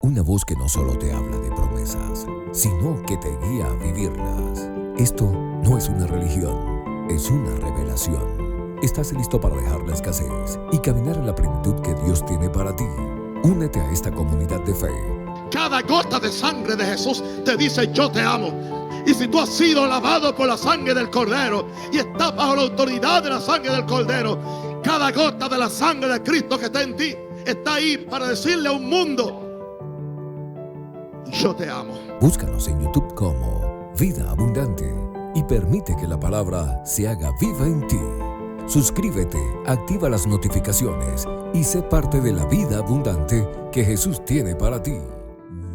Una voz que no solo te habla de promesas, sino que te guía a vivirlas. Esto no es una religión, es una revelación. ¿Estás listo para dejar la escasez y caminar en la plenitud que Dios tiene para ti? Únete a esta comunidad de fe. Cada gota de sangre de Jesús te dice: yo te amo. Y si tú has sido lavado por la sangre del Cordero y estás bajo la autoridad de la sangre del Cordero, cada gota de la sangre de Cristo que está en ti está ahí para decirle a un mundo: yo te amo. Búscanos en YouTube como Vida Abundante y permite que la palabra se haga viva en ti. Suscríbete, activa las notificaciones y sé parte de la vida abundante que Jesús tiene para ti.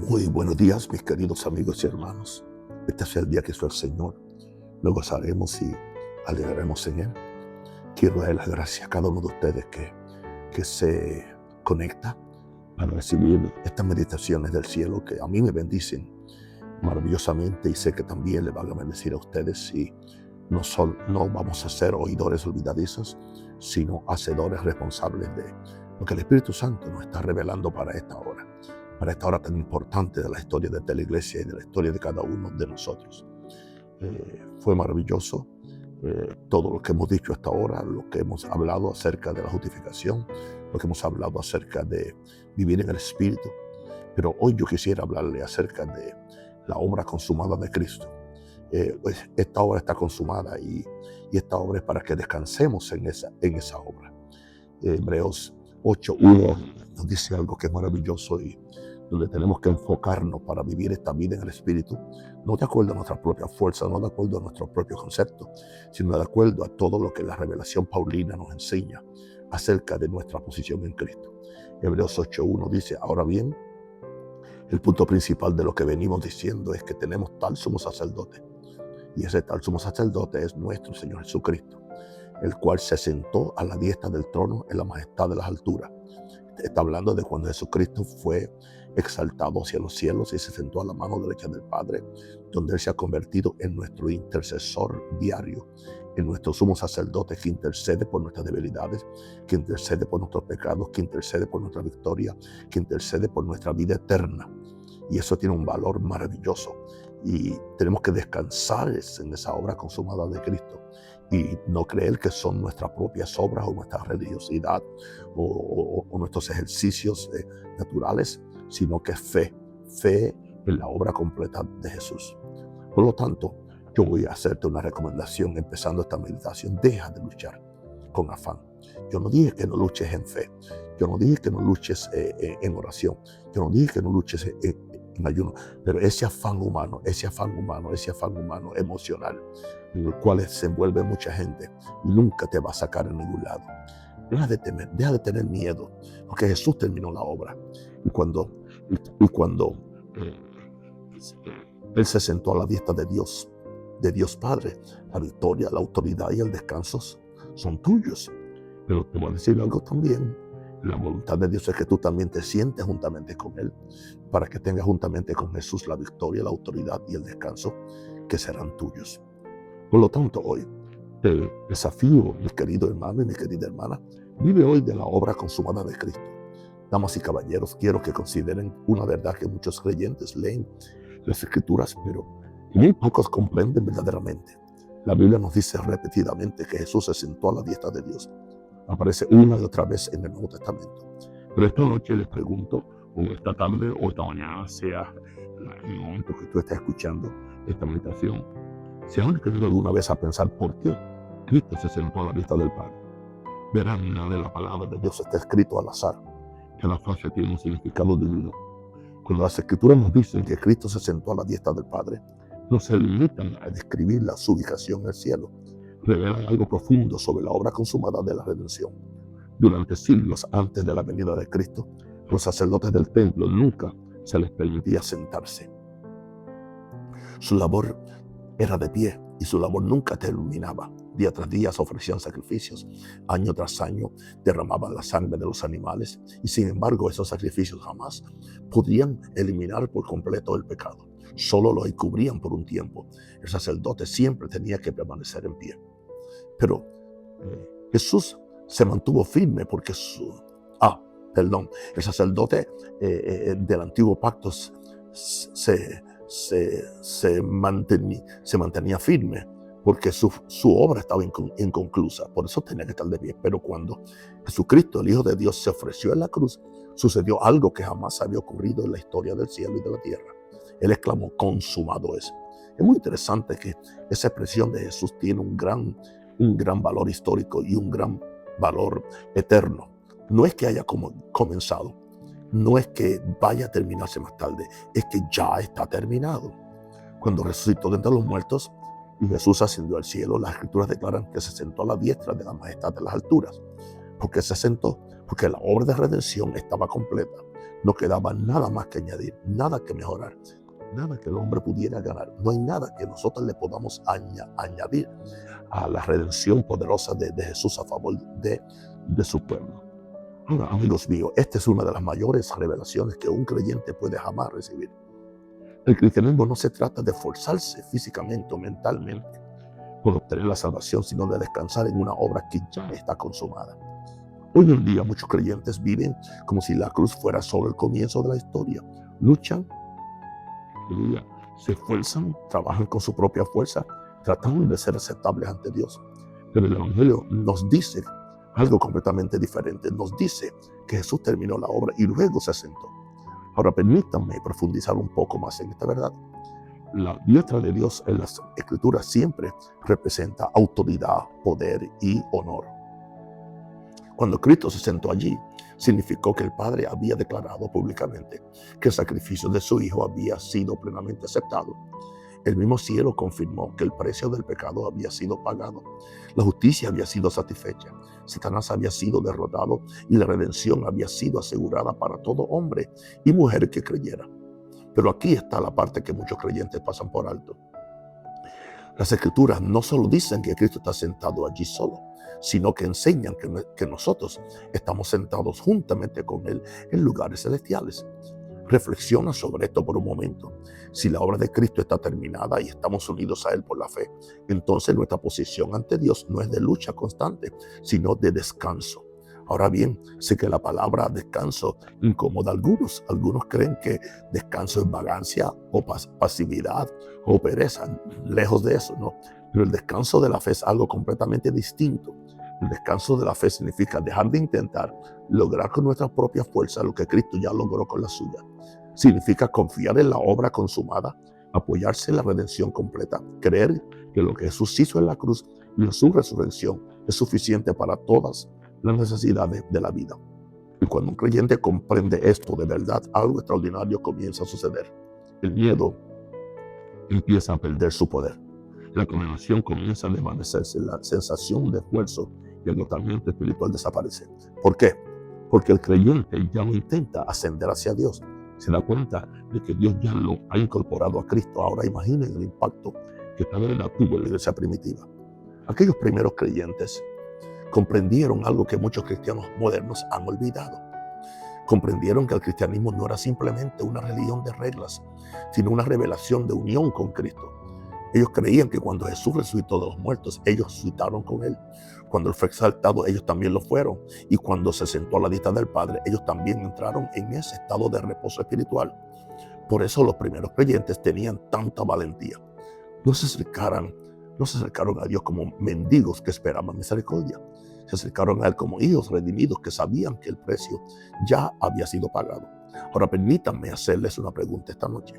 Muy buenos días, mis queridos amigos y hermanos. Este es el día que hizo el Señor. Lo gozaremos y alegraremos en Él. Quiero dar las gracias a cada uno de ustedes que se conecta para recibir estas meditaciones del cielo que a mí me bendicen maravillosamente, y sé que también le van a bendecir a ustedes. Y no vamos a ser oidores olvidadizos, sino hacedores responsables de lo que el Espíritu Santo nos está revelando para esta hora tan importante de la historia de la iglesia y de la historia de cada uno de nosotros. Fue maravilloso todo lo que hemos dicho hasta ahora, lo que hemos hablado acerca de la justificación, lo que hemos hablado acerca de vivir en el Espíritu. Pero hoy yo quisiera hablarle acerca de la obra consumada de Cristo. Esta obra está consumada y esta obra es para que descansemos en esa obra. Hebreos 8:1 nos dice algo que es maravilloso y donde tenemos que enfocarnos para vivir esta vida en el Espíritu, no de acuerdo a nuestra propia fuerza, no de acuerdo a nuestros propios conceptos, sino de acuerdo a todo lo que la revelación paulina nos enseña acerca de nuestra posición en Cristo. Hebreos 8:1 dice: ahora bien, el punto principal de lo que venimos diciendo es que tenemos tal sumo sacerdote, y ese tal sumo sacerdote es nuestro Señor Jesucristo, el cual se sentó a la diestra del trono en la majestad de las alturas. Está hablando de cuando Jesucristo fue exaltado hacia los cielos y se sentó a la mano derecha del Padre, donde Él se ha convertido en nuestro intercesor diario, en nuestro sumo sacerdote que intercede por nuestras debilidades, que intercede por nuestros pecados, que intercede por nuestra victoria, que intercede por nuestra vida eterna. Y eso tiene un valor maravilloso y tenemos que descansar en esa obra consumada de Cristo y no creer que son nuestras propias obras o nuestra religiosidad o nuestros ejercicios naturales, sino que es fe en la obra completa de Jesús. Por lo tanto, yo voy a hacerte una recomendación empezando esta meditación: deja de luchar con afán. Yo no dije que no luches en fe, yo no dije que no luches en oración, yo no dije que no luches en ayuno, pero ese afán humano emocional, en el cual se envuelve mucha gente, nunca te va a sacar en ningún lado. Deja de temer, deja de tener miedo, porque Jesús terminó la obra. Y cuando Él se sentó a la diestra de Dios Padre, la victoria, la autoridad y el descanso son tuyos. Pero te voy a decir algo también: la voluntad de Dios es que tú también te sientes juntamente con Él, para que tengas juntamente con Jesús la victoria, la autoridad y el descanso que serán tuyos. Por lo tanto, hoy te desafío, mi querido hermano y mi querida hermana, vive hoy de la obra consumada de Cristo. Damas y caballeros, quiero que consideren una verdad que muchos creyentes leen las Escrituras, pero muy pocos comprenden verdaderamente. La Biblia nos dice repetidamente que Jesús se sentó a la diestra de Dios. Aparece una y otra vez en el Nuevo Testamento. Pero esta noche les pregunto, o esta tarde o esta mañana, sea el momento que tú estés escuchando esta meditación, si han querido alguna vez a pensar por qué Cristo se sentó a la diestra del Padre. Verán, nada de la palabra de Dios está escrito al azar. Cada frase tiene un significado divino. Cuando las Escrituras nos dicen que Cristo se sentó a la diestra del Padre, no se limitan a describir su ubicación en el cielo. Revelan algo profundo sobre la obra consumada de la redención. Durante siglos antes de la venida de Cristo, los sacerdotes del templo nunca se les permitía sentarse. Su labor era de pie y su labor nunca terminaba. Día tras día se ofrecían sacrificios, año tras año derramaban la sangre de los animales, y sin embargo esos sacrificios jamás podían eliminar por completo el pecado. Solo lo encubrían por un tiempo. El sacerdote siempre tenía que permanecer en pie. Pero Jesús se mantuvo firme porque el sacerdote del antiguo pacto se mantenía firme porque su obra estaba inconclusa. Por eso tenía que estar de pie. Pero cuando Jesucristo, el Hijo de Dios, se ofreció en la cruz, sucedió algo que jamás había ocurrido en la historia del cielo y de la tierra. Él exclamó: consumado es. Es muy interesante que esa expresión de Jesús tiene un gran valor histórico y un gran valor eterno. No es que haya comenzado, no es que vaya a terminarse más tarde, es que ya está terminado. Cuando resucitó de entre los muertos y Jesús ascendió al cielo, las escrituras declaran que se sentó a la diestra de la majestad de las alturas. ¿Por qué se sentó? Porque la obra de redención estaba completa. No quedaba nada más que añadir, nada que mejorar, nada que el hombre pudiera ganar. No hay nada que nosotros le podamos añadir a la redención poderosa de Jesús a favor de su pueblo. Ahora, amigos míos, esta es una de las mayores revelaciones que un creyente puede jamás recibir. El cristianismo no se trata de esforzarse físicamente o mentalmente por obtener la salvación, sino de descansar en una obra que ya está consumada. Hoy en día muchos creyentes viven como si la cruz fuera solo el comienzo de la historia. Luchan, se esfuerzan, trabajan con su propia fuerza, tratando de ser aceptables ante Dios. Pero el Evangelio nos dice algo completamente diferente. Nos dice que Jesús terminó la obra y luego se sentó. Ahora permítanme profundizar un poco más en esta verdad. La diestra de Dios en las Escrituras siempre representa autoridad, poder y honor. Cuando Cristo se sentó allí, significó que el Padre había declarado públicamente que el sacrificio de su Hijo había sido plenamente aceptado. El mismo cielo confirmó que el precio del pecado había sido pagado. La justicia había sido satisfecha. Satanás había sido derrotado y la redención había sido asegurada para todo hombre y mujer que creyera. Pero aquí está la parte que muchos creyentes pasan por alto. Las Escrituras no solo dicen que Cristo está sentado allí solo, sino que enseñan que nosotros estamos sentados juntamente con Él en lugares celestiales. Reflexiona sobre esto por un momento. Si la obra de Cristo está terminada y estamos unidos a Él por la fe, entonces nuestra posición ante Dios no es de lucha constante, sino de descanso. Ahora bien, sé que la palabra descanso incomoda a algunos. Algunos creen que descanso es vagancia o pasividad o pereza. Lejos de eso, no. Pero el descanso de la fe es algo completamente distinto. El descanso de la fe significa dejar de intentar lograr con nuestra propia fuerza lo que Cristo ya logró con la suya. Significa confiar en la obra consumada, apoyarse en la redención completa, creer que lo que Jesús hizo en la cruz y en su resurrección es suficiente para todas las necesidades de la vida. Y cuando un creyente comprende esto de verdad, algo extraordinario comienza a suceder. El miedo empieza a perder su poder. La condenación comienza a desvanecerse, la sensación de esfuerzo y agotamiento espiritual desaparece. ¿Por qué? Porque el creyente ya no intenta ascender hacia Dios. Se da cuenta de que Dios ya lo ha incorporado a Cristo. Ahora imaginen el impacto que tal vez tuvo en la iglesia primitiva. Aquellos primeros creyentes comprendieron algo que muchos cristianos modernos han olvidado. Comprendieron que el cristianismo no era simplemente una religión de reglas, sino una revelación de unión con Cristo. Ellos creían que cuando Jesús resucitó de los muertos, ellos resucitaron con Él. Cuando Él fue exaltado, ellos también lo fueron. Y cuando se sentó a la diestra del Padre, ellos también entraron en ese estado de reposo espiritual. Por eso los primeros creyentes tenían tanta valentía. No se acercaron a Dios como mendigos que esperaban misericordia. Se acercaron a Él como hijos redimidos que sabían que el precio ya había sido pagado. Ahora permítanme hacerles una pregunta esta noche.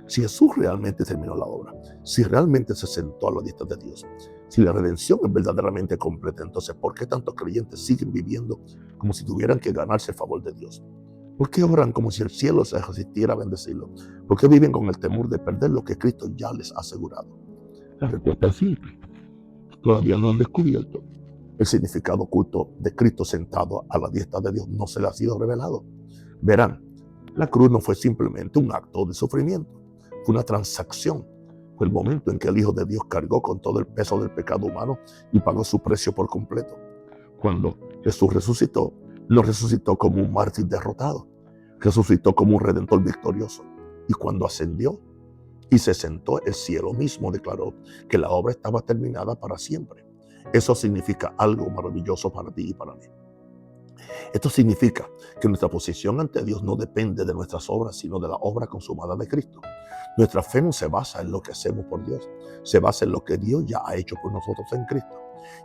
Si Jesús realmente terminó la obra, si realmente se sentó a la diestra de Dios, si la redención es verdaderamente completa, entonces ¿por qué tantos creyentes siguen viviendo como si tuvieran que ganarse el favor de Dios? ¿Por qué oran como si el cielo se resistiera a bendecirlo? ¿Por qué viven con el temor de perder lo que Cristo ya les ha asegurado? La respuesta es simple. Todavía no han descubierto el significado oculto de Cristo sentado a la diestra de Dios. No se le ha sido revelado. Verán, la cruz no fue simplemente un acto de sufrimiento. Fue una transacción. Fue el momento en que el Hijo de Dios cargó con todo el peso del pecado humano y pagó su precio por completo. Cuando Jesús resucitó, no resucitó como un mártir derrotado. Resucitó como un redentor victorioso. Y cuando ascendió y se sentó, el cielo mismo declaró que la obra estaba terminada para siempre. Eso significa algo maravilloso para ti y para mí. Esto significa que nuestra posición ante Dios no depende de nuestras obras, sino de la obra consumada de Cristo. Nuestra fe no se basa en lo que hacemos por Dios, se basa en lo que Dios ya ha hecho por nosotros en Cristo.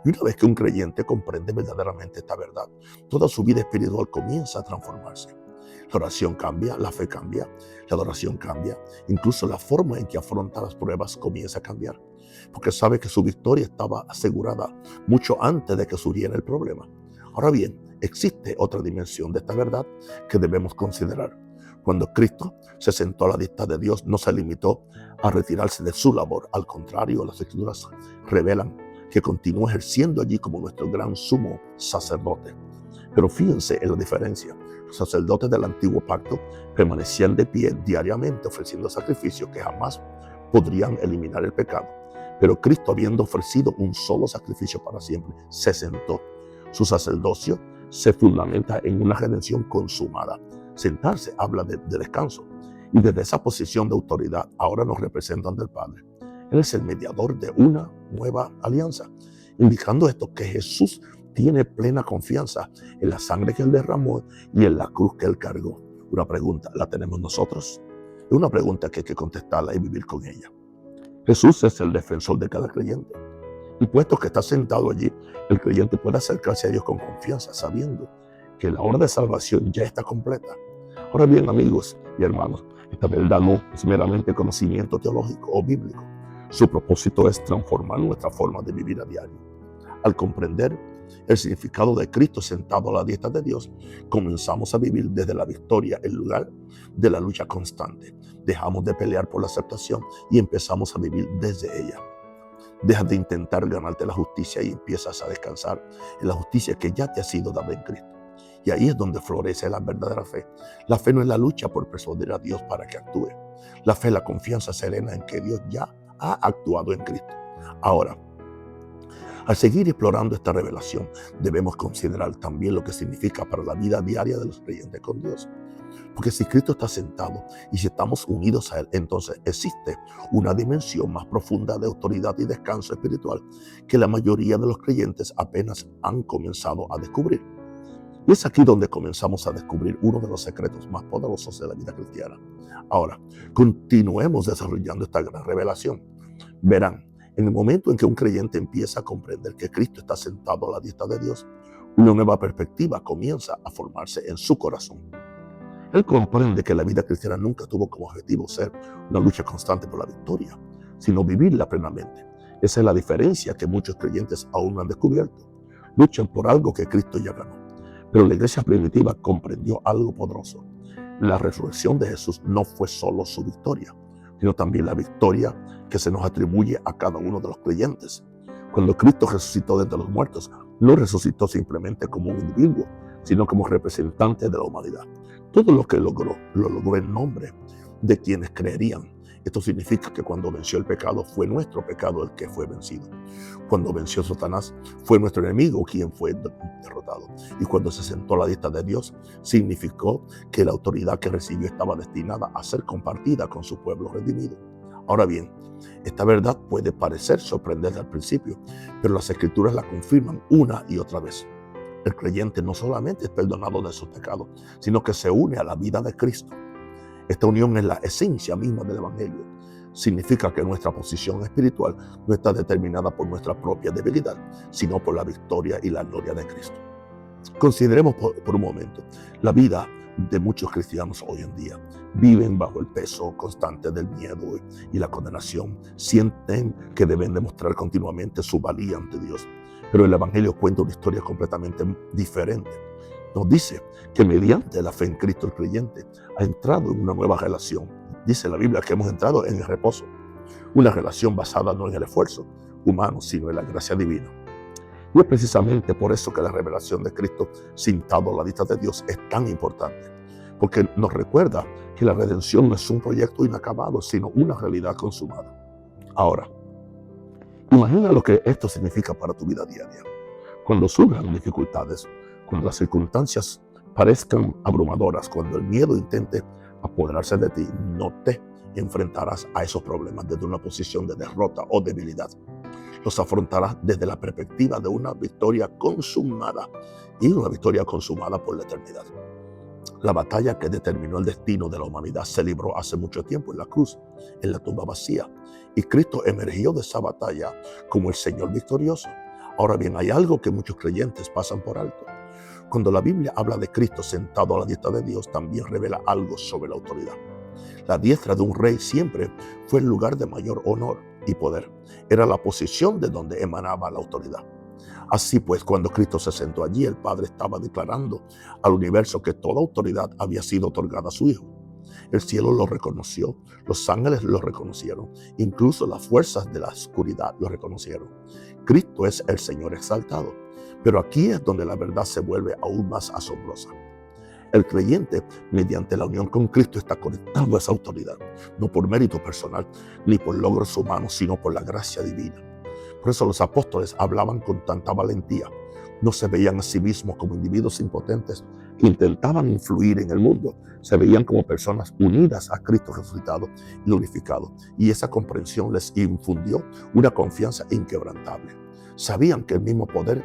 Y una vez que un creyente comprende verdaderamente esta verdad, toda su vida espiritual comienza a transformarse. La oración cambia, la fe cambia, la adoración cambia, incluso la forma en que afronta las pruebas comienza a cambiar, porque sabe que su victoria estaba asegurada mucho antes de que surgiera el problema. Ahora bien, existe otra dimensión de esta verdad que debemos considerar. Cuando Cristo se sentó a la diestra de Dios, no se limitó a retirarse de su labor. Al contrario, las Escrituras revelan que continúa ejerciendo allí como nuestro gran sumo sacerdote. Pero fíjense en la diferencia. Los sacerdotes del antiguo pacto permanecían de pie diariamente ofreciendo sacrificios que jamás podrían eliminar el pecado. Pero Cristo, habiendo ofrecido un solo sacrificio para siempre, se sentó. Su sacerdocio se fundamenta en una redención consumada. Sentarse habla de descanso. Y desde esa posición de autoridad ahora nos representa ante el Padre. Él es el mediador de una nueva alianza, indicando esto que Jesús tiene plena confianza en la sangre que Él derramó y en la cruz que Él cargó. Una pregunta, ¿la tenemos nosotros? Es una pregunta que hay que contestarla y vivir con ella. Jesús es el defensor de cada creyente. Y puesto que está sentado allí, el creyente puede acercarse a Dios con confianza, sabiendo que la obra de salvación ya está completa. Ahora bien, amigos y hermanos, esta verdad no es meramente conocimiento teológico o bíblico. Su propósito es transformar nuestra forma de vivir a diario. Al comprender el significado de Cristo sentado a la diestra de Dios, comenzamos a vivir desde la victoria en lugar de la lucha constante. Dejamos de pelear por la aceptación y empezamos a vivir desde ella. Dejas de intentar ganarte la justicia y empiezas a descansar en la justicia que ya te ha sido dada en Cristo. Y ahí es donde florece la verdadera fe. La fe no es la lucha por persuadir a Dios para que actúe. La fe es la confianza serena en que Dios ya ha actuado en Cristo. Ahora, al seguir explorando esta revelación, debemos considerar también lo que significa para la vida diaria de los creyentes con Dios. Porque si Cristo está sentado y si estamos unidos a Él, entonces existe una dimensión más profunda de autoridad y descanso espiritual que la mayoría de los creyentes apenas han comenzado a descubrir. Y es aquí donde comenzamos a descubrir uno de los secretos más poderosos de la vida cristiana. Ahora, continuemos desarrollando esta gran revelación. Verán, en el momento en que un creyente empieza a comprender que Cristo está sentado a la diestra de Dios, una nueva perspectiva comienza a formarse en su corazón. Él comprende que la vida cristiana nunca tuvo como objetivo ser una lucha constante por la victoria, sino vivirla plenamente. Esa es la diferencia que muchos creyentes aún no han descubierto. Luchan por algo que Cristo ya ganó. Pero la iglesia primitiva comprendió algo poderoso. La resurrección de Jesús no fue solo su victoria, sino también la victoria que se nos atribuye a cada uno de los creyentes. Cuando Cristo resucitó de entre los muertos, no resucitó simplemente como un individuo, sino como representante de la humanidad. Todo lo que logró, lo logró en nombre de quienes creerían. Esto significa que cuando venció el pecado, fue nuestro pecado el que fue vencido. Cuando venció Satanás, fue nuestro enemigo quien fue derrotado. Y cuando se sentó a la diestra de Dios, significó que la autoridad que recibió estaba destinada a ser compartida con su pueblo redimido. Ahora bien, esta verdad puede parecer sorprendente al principio, pero las Escrituras la confirman una y otra vez. El creyente no solamente es perdonado de sus pecados, sino que se une a la vida de Cristo. Esta unión es la esencia misma del Evangelio. Significa que nuestra posición espiritual no está determinada por nuestra propia debilidad, sino por la victoria y la gloria de Cristo. Consideremos por un momento la vida de muchos cristianos hoy en día. Viven bajo el peso constante del miedo y la condenación. Sienten que deben demostrar continuamente su valía ante Dios. Pero el Evangelio cuenta una historia completamente diferente. Nos dice que mediante la fe en Cristo el creyente ha entrado en una nueva relación. Dice la Biblia que hemos entrado en el reposo. Una relación basada no en el esfuerzo humano, sino en la gracia divina. Y es precisamente por eso que la revelación de Cristo sentado a la diestra de Dios es tan importante. Porque nos recuerda que la redención no es un proyecto inacabado, sino una realidad consumada. Ahora, imagina lo que esto significa para tu vida diaria. Cuando surjan dificultades, cuando las circunstancias parezcan abrumadoras, cuando el miedo intente apoderarse de ti, no te enfrentarás a esos problemas desde una posición de derrota o debilidad. los afrontará desde la perspectiva de una victoria consumada, y una victoria consumada por la eternidad. La batalla que determinó el destino de la humanidad se libró hace mucho tiempo en la cruz, en la tumba vacía, y Cristo emergió de esa batalla como el Señor victorioso. Ahora bien, hay algo que muchos creyentes pasan por alto. Cuando la Biblia habla de Cristo sentado a la diestra de Dios, también revela algo sobre la autoridad. La diestra de un rey siempre fue el lugar de mayor honor y poder. Era la posición de donde emanaba la autoridad. Así pues, cuando Cristo se sentó allí, el Padre estaba declarando al universo que toda autoridad había sido otorgada a su Hijo. El cielo lo reconoció, los ángeles lo reconocieron, incluso las fuerzas de la oscuridad lo reconocieron. Cristo es el Señor exaltado, pero aquí es donde la verdad se vuelve aún más asombrosa. El creyente, mediante la unión con Cristo, está conectado a esa autoridad, no por mérito personal, ni por logros humanos, sino por la gracia divina. Por eso los apóstoles hablaban con tanta valentía. No se veían a sí mismos como individuos impotentes que intentaban influir en el mundo. Se veían como personas unidas a Cristo resucitado y glorificado. Y esa comprensión les infundió una confianza inquebrantable. Sabían que el mismo poder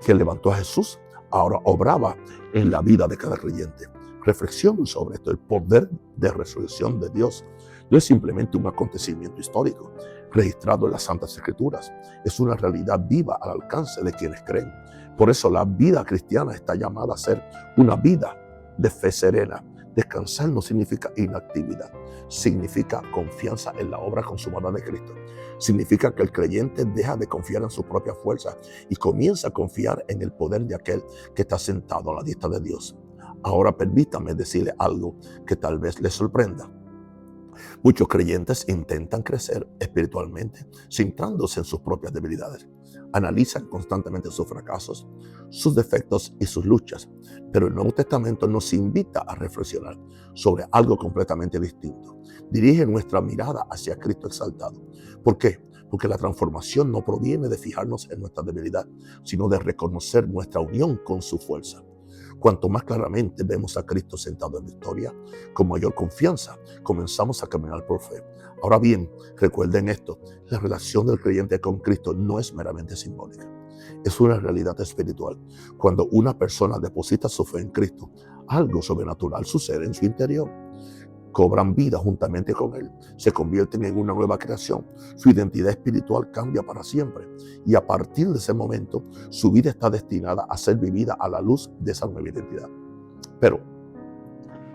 que levantó a Jesús ahora obraba en la vida de cada creyente. Reflexionen sobre esto. El poder de resurrección de Dios no es simplemente un acontecimiento histórico registrado en las Santas Escrituras. Es una realidad viva al alcance de quienes creen. Por eso la vida cristiana está llamada a ser una vida de fe serena. Descansar no significa inactividad, significa confianza en la obra consumada de Cristo. Significa que el creyente deja de confiar en su propia fuerza y comienza a confiar en el poder de aquel que está sentado a la diestra de Dios. Ahora permítame decirle algo que tal vez les sorprenda. Muchos creyentes intentan crecer espiritualmente centrándose en sus propias debilidades. Analizan constantemente sus fracasos, sus defectos y sus luchas. Pero el Nuevo Testamento nos invita a reflexionar sobre algo completamente distinto. Dirige nuestra mirada hacia Cristo exaltado. ¿Por qué? Porque la transformación no proviene de fijarnos en nuestra debilidad, sino de reconocer nuestra unión con su fuerza. Cuanto más claramente vemos a Cristo sentado en victoria, con mayor confianza comenzamos a caminar por fe. Ahora bien, recuerden esto, la relación del creyente con Cristo no es meramente simbólica, es una realidad espiritual. Cuando una persona deposita su fe en Cristo, algo sobrenatural sucede en su interior. Cobran vida juntamente con Él, se convierten en una nueva creación, su identidad espiritual cambia para siempre y a partir de ese momento su vida está destinada a ser vivida a la luz de esa nueva identidad. Pero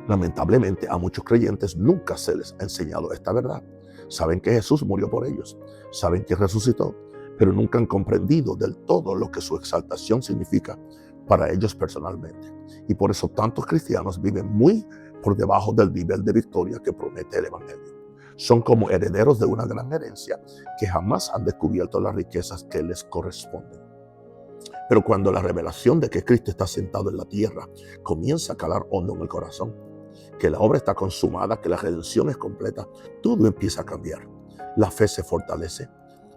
lamentablemente a muchos creyentes nunca se les ha enseñado esta verdad. Saben que Jesús murió por ellos, saben que resucitó, pero nunca han comprendido del todo lo que su exaltación significa para ellos personalmente. Y por eso tantos cristianos viven muy por debajo del nivel de victoria que promete el Evangelio. Son como herederos de una gran herencia que jamás han descubierto las riquezas que les corresponden. Pero cuando la revelación de que Cristo está sentado en la tierra comienza a calar hondo en el corazón, que la obra está consumada, que la redención es completa, todo empieza a cambiar. La fe se fortalece,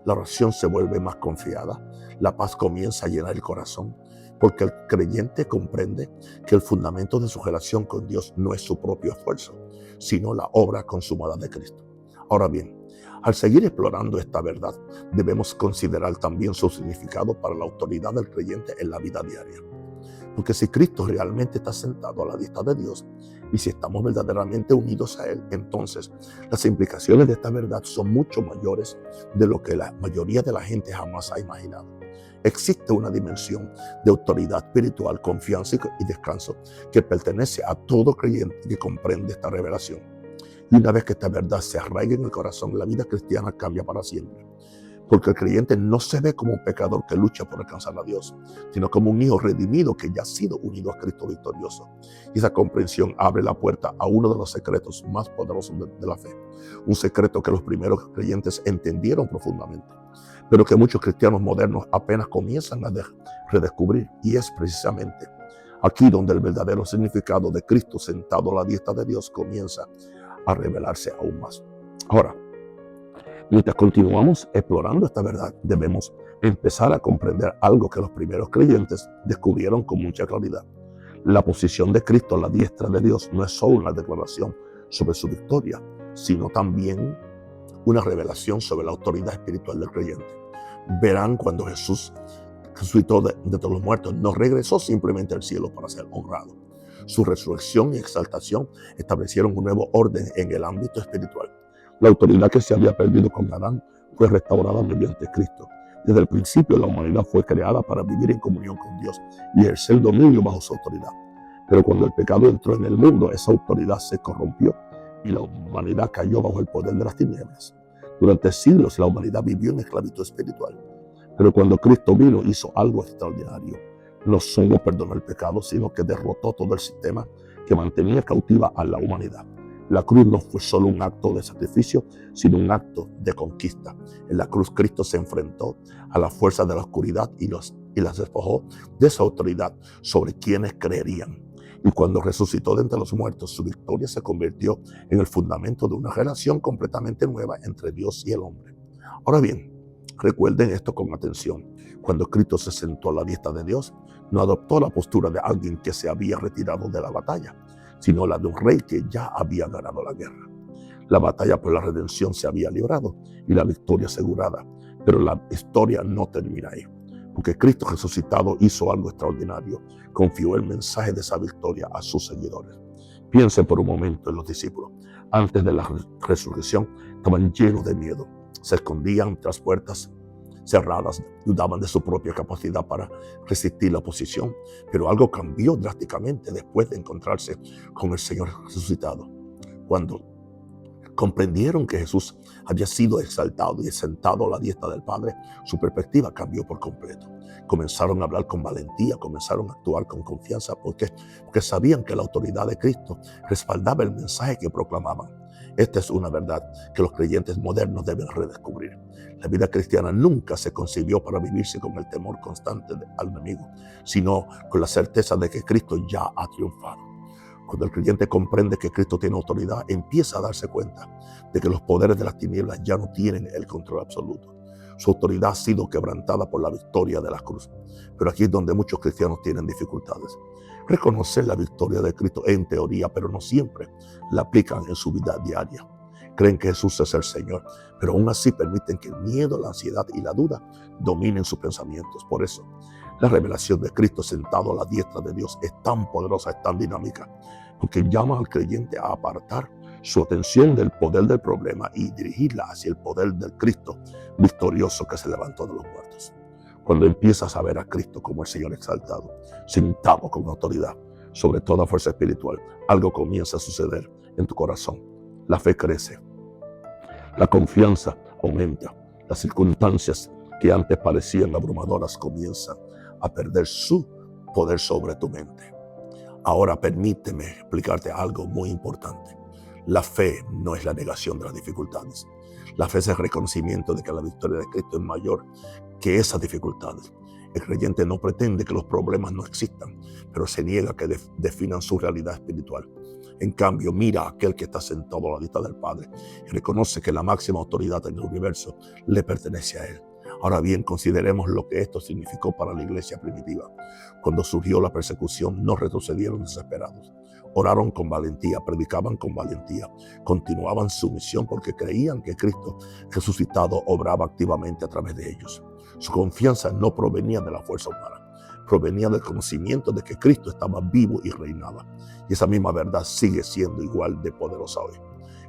la oración se vuelve más confiada, la paz comienza a llenar el corazón, porque el creyente comprende que el fundamento de su relación con Dios no es su propio esfuerzo, sino la obra consumada de Cristo. Ahora bien, al seguir explorando esta verdad, debemos considerar también su significado para la autoridad del creyente en la vida diaria. Porque si Cristo realmente está sentado a la diestra de Dios y si estamos verdaderamente unidos a Él, entonces las implicaciones de esta verdad son mucho mayores de lo que la mayoría de la gente jamás ha imaginado. Existe una dimensión de autoridad espiritual, confianza y descanso que pertenece a todo creyente que comprende esta revelación. Y una vez que esta verdad se arraiga en el corazón, la vida cristiana cambia para siempre. Porque el creyente no se ve como un pecador que lucha por alcanzar a Dios, sino como un hijo redimido que ya ha sido unido a Cristo victorioso. Y esa comprensión abre la puerta a uno de los secretos más poderosos de la fe. Un secreto que los primeros creyentes entendieron profundamente, pero que muchos cristianos modernos apenas comienzan a redescubrir. Y es precisamente aquí donde el verdadero significado de Cristo sentado a la diestra de Dios comienza a revelarse aún más. Ahora, mientras continuamos explorando esta verdad, debemos empezar a comprender algo que los primeros creyentes descubrieron con mucha claridad. La posición de Cristo a la diestra de Dios no es solo una declaración sobre su victoria, sino también una revelación sobre la autoridad espiritual del creyente. verán cuando Jesús resucitó de entre los muertos, no regresó simplemente al cielo para ser honrado. Su resurrección y exaltación establecieron un nuevo orden en el ámbito espiritual. La autoridad que se había perdido con Adán fue restaurada mediante Cristo. Desde el principio la humanidad fue creada para vivir en comunión con Dios y ejercer dominio bajo su autoridad. Pero cuando el pecado entró en el mundo, esa autoridad se corrompió y la humanidad cayó bajo el poder de las tinieblas. Durante siglos la humanidad vivió en esclavitud espiritual. Pero cuando Cristo vino, hizo algo extraordinario. No solo perdonó el pecado, sino que derrotó todo el sistema que mantenía cautiva a la humanidad. La cruz no fue solo un acto de sacrificio, sino un acto de conquista. En la cruz Cristo se enfrentó a las fuerzas de la oscuridad y las despojó de esa autoridad sobre quienes creerían. Y cuando resucitó de entre los muertos, su victoria se convirtió en el fundamento de una relación completamente nueva entre Dios y el hombre. Ahora bien, recuerden esto con atención. Cuando Cristo se sentó a la diestra de Dios, no adoptó la postura de alguien que se había retirado de la batalla, sino la de un rey que ya había ganado la guerra. La batalla por la redención se había librado y la victoria asegurada, pero la historia no termina ahí, porque Cristo resucitado hizo algo extraordinario. Confió el mensaje de esa victoria a sus seguidores. Piensen por un momento en los discípulos. Antes de la resurrección estaban llenos de miedo. Se escondían tras puertas cerradas, dudaban de su propia capacidad para resistir la oposición. Pero algo cambió drásticamente después de encontrarse con el Señor resucitado. Cuando comprendieron que Jesús había sido exaltado y sentado a la diestra del Padre, su perspectiva cambió por completo. Comenzaron a hablar con valentía, comenzaron a actuar con confianza, porque sabían que la autoridad de Cristo respaldaba el mensaje que proclamaban. Esta es una verdad que los creyentes modernos deben redescubrir. La vida cristiana nunca se concibió para vivirse con el temor constante al enemigo, sino con la certeza de que Cristo ya ha triunfado. Cuando el creyente comprende que Cristo tiene autoridad, empieza a darse cuenta de que los poderes de las tinieblas ya no tienen el control absoluto. Su autoridad ha sido quebrantada por la victoria de la cruz. Pero aquí es donde muchos cristianos tienen dificultades. Reconocer la victoria de Cristo en teoría, pero no siempre la aplican en su vida diaria. Creen que Jesús es el Señor, pero aún así permiten que el miedo, la ansiedad y la duda dominen sus pensamientos. Por eso, la revelación de Cristo sentado a la diestra de Dios es tan poderosa, es tan dinámica, porque llama al creyente a apartar su atención del poder del problema y dirigirla hacia el poder del Cristo victorioso que se levantó de los muertos. Cuando empiezas a ver a Cristo como el Señor exaltado, sentado con autoridad sobre toda fuerza espiritual, algo comienza a suceder en tu corazón. La fe crece, la confianza aumenta, las circunstancias que antes parecían abrumadoras comienzan a perder su poder sobre tu mente. Ahora permíteme explicarte algo muy importante. La fe no es la negación de las dificultades. La fe es el reconocimiento de que la victoria de Cristo es mayor que esas dificultades. El creyente no pretende que los problemas no existan, pero se niega a que definan su realidad espiritual. En cambio, mira a aquel que está sentado a la diestra del Padre y reconoce que la máxima autoridad en el universo le pertenece a Él. Ahora bien, consideremos lo que esto significó para la iglesia primitiva. Cuando surgió la persecución, no retrocedieron desesperados. Oraron con valentía, predicaban con valentía, continuaban su misión porque creían que Cristo resucitado obraba activamente a través de ellos. Su confianza no provenía de la fuerza humana, provenía del conocimiento de que Cristo estaba vivo y reinaba. Y esa misma verdad sigue siendo igual de poderosa hoy.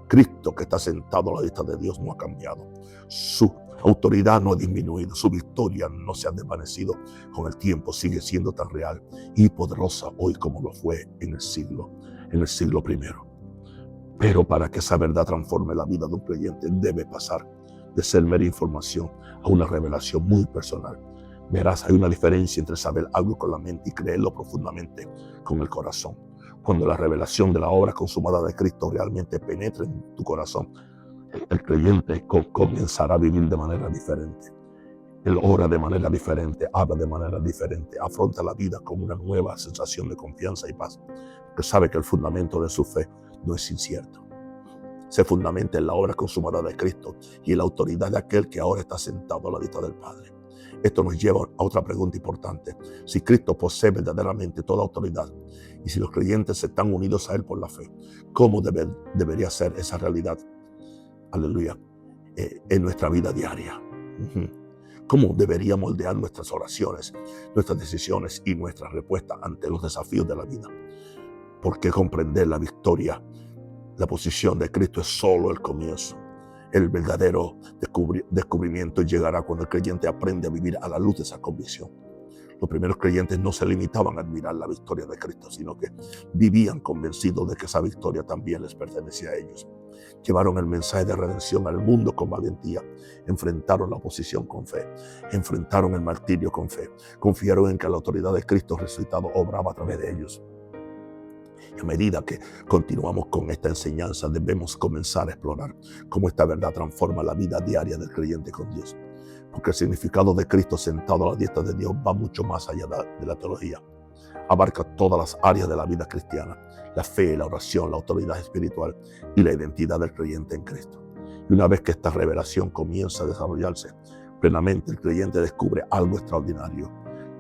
Cristo, que está sentado a la diestra de Dios, no ha cambiado. Su autoridad no ha disminuido, su victoria no se ha desvanecido con el tiempo, sigue siendo tan real y poderosa hoy como lo fue en el siglo primero. Pero para que esa verdad transforme la vida de un creyente, debe pasar de ser mera información a una revelación muy personal. Verás, hay una diferencia entre saber algo con la mente y creerlo profundamente con el corazón. Cuando la revelación de la obra consumada de Cristo realmente penetre en tu corazón, el creyente comenzará a vivir de manera diferente. Él ora de manera diferente, habla de manera diferente, afronta la vida con una nueva sensación de confianza y paz, porque sabe que el fundamento de su fe no es incierto. Se fundamenta en la obra consumada de Cristo y en la autoridad de aquel que ahora está sentado a la diestra del Padre. Esto nos lleva a otra pregunta importante. Si Cristo posee verdaderamente toda autoridad y si los creyentes están unidos a Él por la fe, ¿cómo debería ser esa realidad? Aleluya, en nuestra vida diaria. cómo debería moldear nuestras oraciones, nuestras decisiones y nuestras respuestas ante los desafíos de la vida. Porque comprender la victoria, la posición de Cristo es solo el comienzo. El verdadero descubrimiento llegará cuando el creyente aprende a vivir a la luz de esa convicción. Los primeros creyentes no se limitaban a admirar la victoria de Cristo, sino que vivían convencidos de que esa victoria también les pertenecía a ellos. Llevaron el mensaje de redención al mundo con valentía, enfrentaron la oposición con fe, enfrentaron el martirio con fe, confiaron en que la autoridad de Cristo resucitado obraba a través de ellos. Y a medida que continuamos con esta enseñanza, debemos comenzar a explorar cómo esta verdad transforma la vida diaria del creyente con Dios. Porque el significado de Cristo sentado a la diestra de Dios va mucho más allá de la teología. Abarca todas las áreas de la vida cristiana: la fe, la oración, la autoridad espiritual y la identidad del creyente en Cristo. Y una vez que esta revelación comienza a desarrollarse plenamente, el creyente descubre algo extraordinario.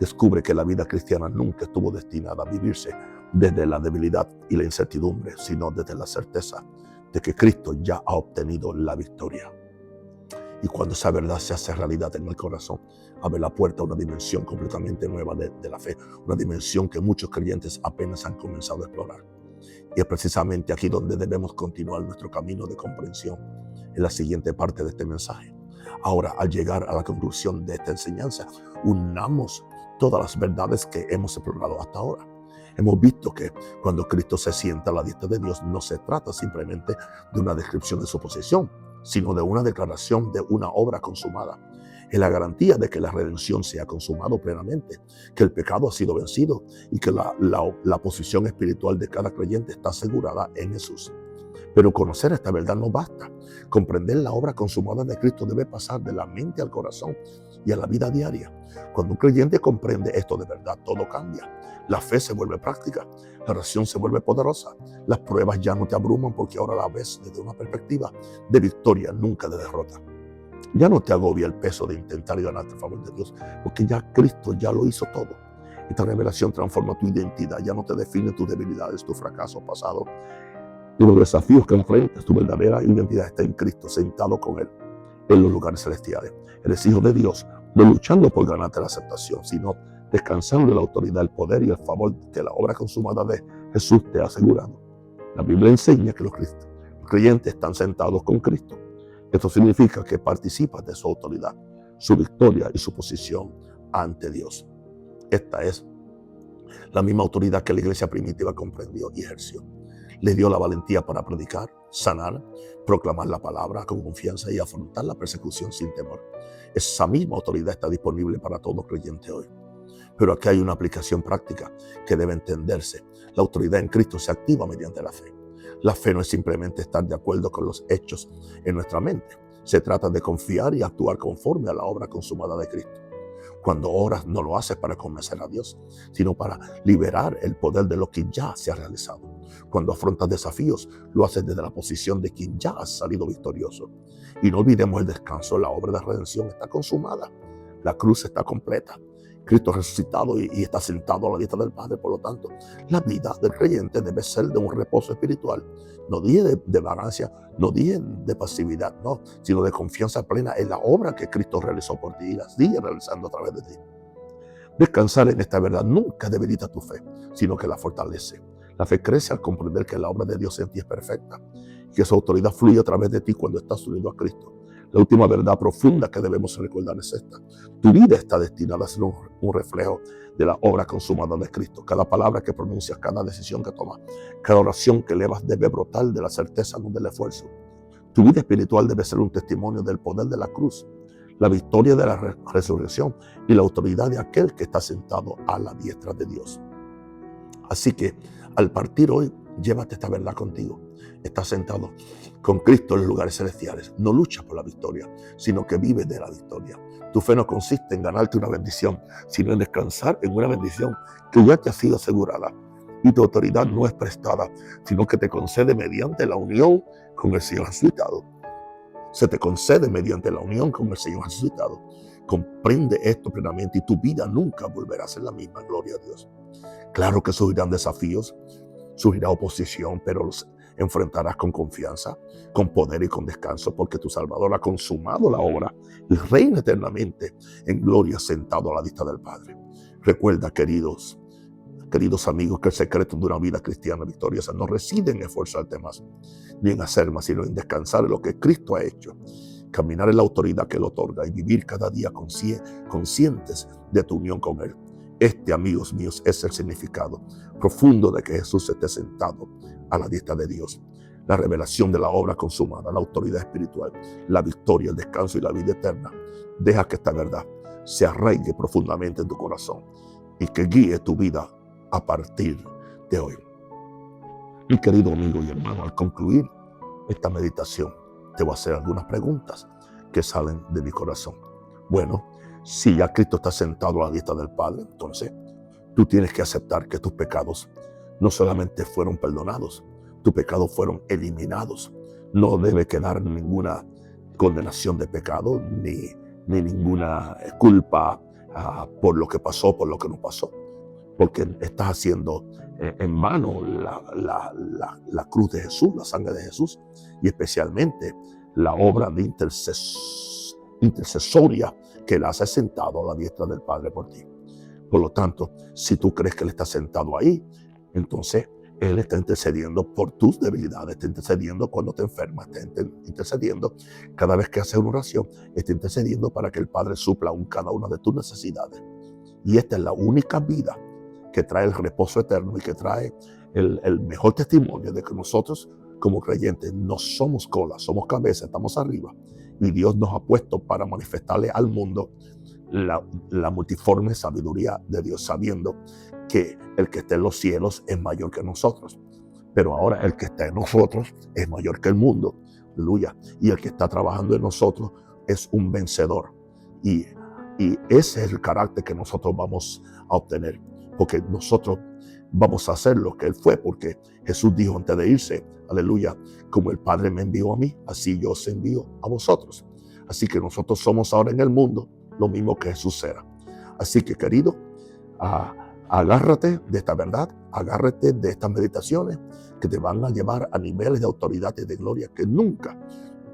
Descubre que la vida cristiana nunca estuvo destinada a vivirse desde la debilidad y la incertidumbre, sino desde la certeza de que Cristo ya ha obtenido la victoria. Y cuando esa verdad se hace realidad en el corazón, abre la puerta a una dimensión completamente nueva de la fe, una dimensión que muchos creyentes apenas han comenzado a explorar. Y es precisamente aquí donde debemos continuar nuestro camino de comprensión, en la siguiente parte de este mensaje. Ahora, al llegar a la conclusión de esta enseñanza, unamos todas las verdades que hemos explorado hasta ahora. Hemos visto que cuando Cristo se sienta a la diestra de Dios, no se trata simplemente de una descripción de su posición, sino de una declaración de una obra consumada. Es la garantía de que la redención se ha consumado plenamente, que el pecado ha sido vencido y que la posición espiritual de cada creyente está asegurada en Jesús. Pero conocer esta verdad no basta. Comprender la obra consumada de Cristo debe pasar de la mente al corazón y a la vida diaria. Cuando un creyente comprende esto de verdad, todo cambia. La fe se vuelve práctica, la oración se vuelve poderosa. Las pruebas ya no te abruman porque ahora la ves desde una perspectiva de victoria, nunca de derrota. Ya no te agobia el peso de intentar ganarte a favor de Dios, porque ya Cristo ya lo hizo todo. Esta revelación transforma tu identidad, ya no te define tus debilidades, tu fracaso pasado y los desafíos que enfrentas. Tu verdadera identidad está en Cristo, sentado con Él en los lugares celestiales. Eres hijo de Dios, no luchando por ganarte la aceptación, sino descansando en la autoridad, el poder y el favor que la obra consumada de Jesús te ha asegurado. La Biblia enseña que los creyentes están sentados con Cristo. Esto significa que participas de su autoridad, su victoria y su posición ante Dios. Esta es la misma autoridad que la iglesia primitiva comprendió y ejerció. Le dio la valentía para predicar, sanar, proclamar la palabra con confianza y afrontar la persecución sin temor. Esa misma autoridad está disponible para todo creyente hoy. Pero aquí hay una aplicación práctica que debe entenderse. La autoridad en Cristo se activa mediante la fe. La fe no es simplemente estar de acuerdo con los hechos en nuestra mente. Se trata de confiar y actuar conforme a la obra consumada de Cristo. Cuando oras, no lo haces para convencer a Dios, sino para liberar el poder de lo que ya se ha realizado. Cuando afrontas desafíos, lo haces desde la posición de quien ya ha salido victorioso. Y no olvidemos el descanso. La obra de redención está consumada. La cruz está completa. Cristo ha resucitado y está sentado a la diestra del Padre. Por lo tanto, la vida del creyente debe ser de un reposo espiritual. No dije de vagancia, no dije de pasividad, no, sino de confianza plena en la obra que Cristo realizó por ti y la sigue realizando a través de ti. Descansar en esta verdad nunca debilita tu fe, sino que la fortalece. La fe crece al comprender que la obra de Dios en ti es perfecta y que su autoridad fluye a través de ti cuando estás unido a Cristo. La última verdad profunda que debemos recordar es esta: tu vida está destinada a ser un reflejo de la obra consumada de Cristo. Cada palabra que pronuncias, cada decisión que tomas, cada oración que elevas debe brotar de la certeza, no del esfuerzo. Tu vida espiritual debe ser un testimonio del poder de la cruz, la victoria de la resurrección y la autoridad de aquel que está sentado a la diestra de Dios. Así que al partir hoy, llévate esta verdad contigo. Estás sentado con Cristo en los lugares celestiales. No luchas por la victoria, sino que vives de la victoria. Tu fe no consiste en ganarte una bendición, sino en descansar en una bendición que ya te ha sido asegurada. Y tu autoridad no es prestada, sino que te concede mediante la unión con el Señor resucitado. Se te concede mediante la unión con el Señor resucitado. Comprende esto plenamente y tu vida nunca volverá a ser la misma. Gloria a Dios. Claro que surgirán desafíos, surgirá oposición, pero enfrentarás con confianza, con poder y con descanso, porque tu Salvador ha consumado la obra y reina eternamente en gloria sentado a la diestra del Padre. Recuerda, queridos amigos, que el secreto de una vida cristiana victoriosa no reside en esforzarte más, ni en hacer más, sino en descansar en lo que Cristo ha hecho, caminar en la autoridad que Él otorga y vivir cada día conscientes de tu unión con Él. Este, amigos míos, es el significado profundo de que Jesús esté sentado a la diestra de Dios. La revelación de la obra consumada, la autoridad espiritual, la victoria, el descanso y la vida eterna. Deja que esta verdad se arraigue profundamente en tu corazón y que guíe tu vida a partir de hoy. Mi querido amigo y hermano, al concluir esta meditación, te voy a hacer algunas preguntas que salen de mi corazón. Bueno, si ya Cristo está sentado a la diestra del Padre, entonces tú tienes que aceptar que tus pecados no solamente fueron perdonados, tus pecados fueron eliminados. No debe quedar ninguna condenación de pecado, ni ninguna culpa por lo que pasó, por lo que no pasó. Porque estás haciendo en vano la cruz de Jesús, la sangre de Jesús, y especialmente la obra de intercesoria que Él hace sentado a la diestra del Padre por ti. Por lo tanto, si tú crees que Él está sentado ahí, entonces Él está intercediendo por tus debilidades, está intercediendo cuando te enfermas, está intercediendo cada vez que haces una oración, está intercediendo para que el Padre supla cada una de tus necesidades. Y esta es la única vida que trae el reposo eterno y que trae el mejor testimonio de que nosotros como creyentes no somos cola, somos cabeza, estamos arriba. Y Dios nos ha puesto para manifestarle al mundo la multiforme sabiduría de Dios, sabiendo que el que está en los cielos es mayor que nosotros. Pero ahora el que está en nosotros es mayor que el mundo. Aleluya. Y el que está trabajando en nosotros es un vencedor. Y ese es el carácter que nosotros vamos a obtener. Porque nosotros vamos a hacer lo que Él fue, porque Jesús dijo antes de irse, aleluya, como el Padre me envió a mí, así yo os envío a vosotros. Así que nosotros somos ahora en el mundo lo mismo que Jesús era. Así que, querido, agárrate de esta verdad, agárrate de estas meditaciones que te van a llevar a niveles de autoridad y de gloria que nunca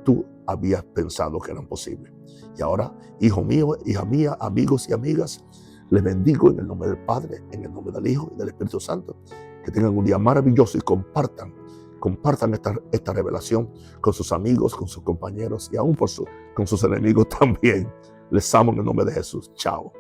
tú habías pensado que eran posibles. Y ahora, hijo mío, hija mía, amigos y amigas, les bendigo en el nombre del Padre, en el nombre del Hijo y del Espíritu Santo. Que tengan un día maravilloso y compartan esta revelación con sus amigos, con sus compañeros y aún con sus enemigos también. Les amo en el nombre de Jesús. Chao.